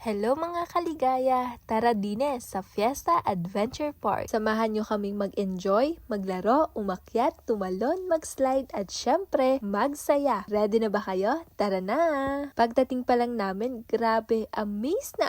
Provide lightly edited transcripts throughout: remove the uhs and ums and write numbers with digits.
Hello mga kaligaya! Tara dine sa Fiesta Adventure Park. Samahan nyo kaming mag-enjoy, maglaro, umakyat, tumalon, mag-slide at syempre, magsaya. Ready na ba kayo? Tara na! Pagdating pa lang namin, grabe, amazed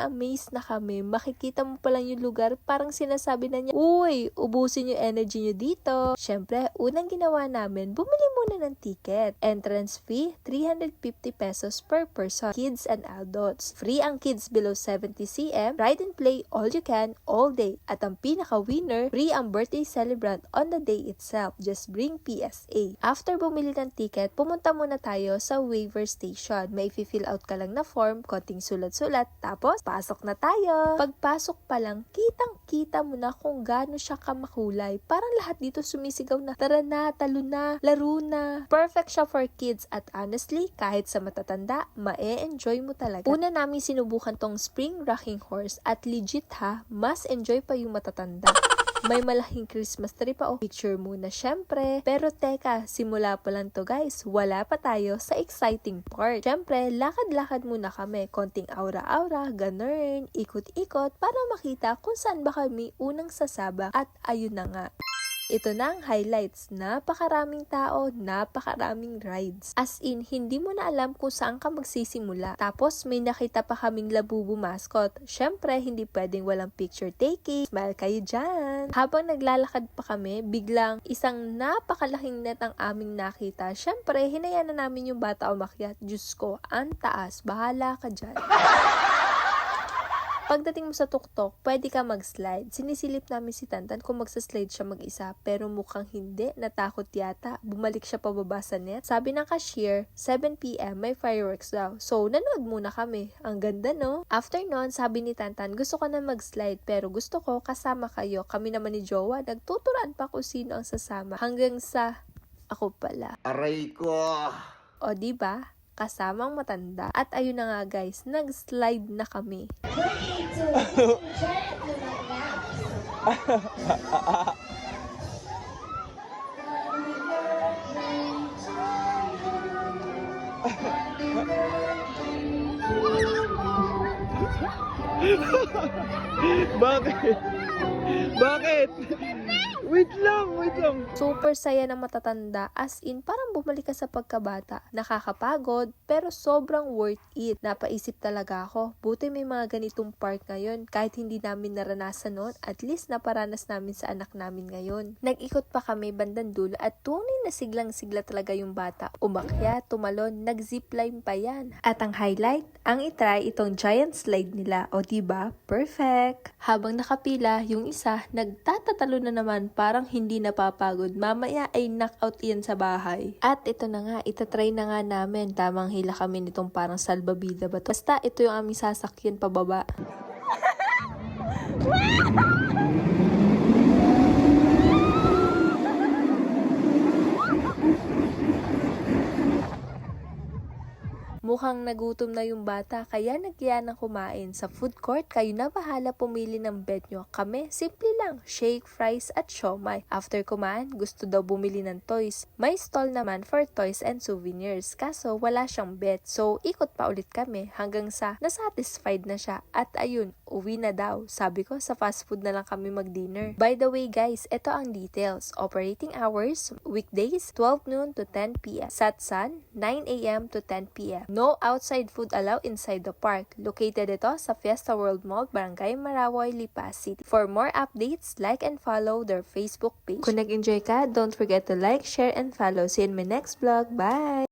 na kami. Makikita mo pa lang yung lugar, parang sinasabi na niya, uy, ubusin yung energy nyo dito. Syempre, unang ginawa namin, bumili muna ng ticket. Entrance fee, 350 pesos per person, kids and adults. Free ang kids below 70 cm, ride and play all you can, all day. At ang pinaka-winner, free ang birthday celebrant on the day itself. Just bring PSA. After bumili ng ticket, pumunta muna tayo sa waiver station. May fill out ka lang na form, konting sulat-sulat, tapos pasok na tayo. Pagpasok pa lang, kitang-kita mo na kung gaano siya kamakulay. Parang lahat dito sumisigaw na, tara na, talo na, laro na. Perfect siya for kids at honestly, kahit sa matatanda, ma-enjoy mo talaga. Una namin sinubukan tong spring rocking horse at legit ha, mas enjoy pa yung matatanda. May malaking Christmas tree pa picture muna syempre. Pero teka, simula pa lang to guys, wala pa tayo sa exciting part. Syempre, lakad-lakad muna kami, konting aura-aura, ganun, ikot-ikot para makita kung saan ba kami unang sasabak at ayun na nga. Ito na ang highlights. Napakaraming tao, napakaraming rides. As in, hindi mo na alam kung saan ka magsisimula. Tapos, may nakita pa kaming labubu mascot. Syempre, hindi pwedeng walang picture taking. Smile kayo dyan. Habang naglalakad pa kami, biglang isang napakalaking net ang aming nakita. Syempre, hinayaan na namin yung bata umakyat. Diyos ko, ang taas. Bahala ka dyan. Pagdating mo sa tuktok, pwede ka mag-slide. Sinisilip namin si Tantan kung magsa-slide siya mag-isa, pero mukhang hindi, natakot yata. Bumalik siya pababa sa net. Sabi ng cashier, 7 PM may fireworks daw. So, nanood muna kami. Ang ganda no? After nun, sabi ni Tantan, gusto ko na mag-slide, pero gusto ko kasama kayo. Kami naman ni Jowa, nagtuturan pa kung sino ang sasama. Hanggang sa, ako pala. Aray ko! O diba? Kasamang matanda. At ayun na nga guys, nag-slide na kami. Bakit? Bakit? Wait lang. Super saya ng matatanda, as in parang bumalik ka sa pagkabata. Nakakapagod, pero sobrang worth it. Napaisip talaga ako, buti may mga ganitong park ngayon. Kahit hindi namin naranasan noon, at least naparanas namin sa anak namin ngayon. Nag-ikot pa kami bandang dulo at tunay na siglang-sigla talaga yung bata. Umakyat, tumalon, nag-zipline pa yan. At ang highlight, ang itry itong giant slide nila. O diba? Perfect! Habang nakapila, yung isa, nagtatatalo na naman parang hindi napapagod. Mamaya ay knockout yan sa bahay. At ito na nga, itatry na nga namin. Tamang hila kami nitong parang salbabida ba to? Basta ito yung aming sasakyan pababa. Mukhang nagutom na yung bata kaya nagyaya ng kumain. Sa food court, kayo na bahala pumili ng bet nyo. Kami, simple lang, shake, fries at siomai. After kumain, gusto daw bumili ng toys. May stall naman for toys and souvenirs. Kaso wala siyang bet. So ikot pa ulit kami hanggang sa nasatisfied na siya. At ayun, uwi na daw. Sabi ko sa fast food na lang kami mag-dinner. By the way guys, ito ang details. Operating hours, weekdays 12 noon to 10 PM. Satsan, 9 AM to 10 PM. No outside food allowed inside the park. Located ito sa Fiesta World Mall, Barangay Marawoy, Lipa City. For more updates, like and follow their Facebook page. Kung nag-enjoy ka, don't forget to like, share, and follow. See you in my next vlog. Bye!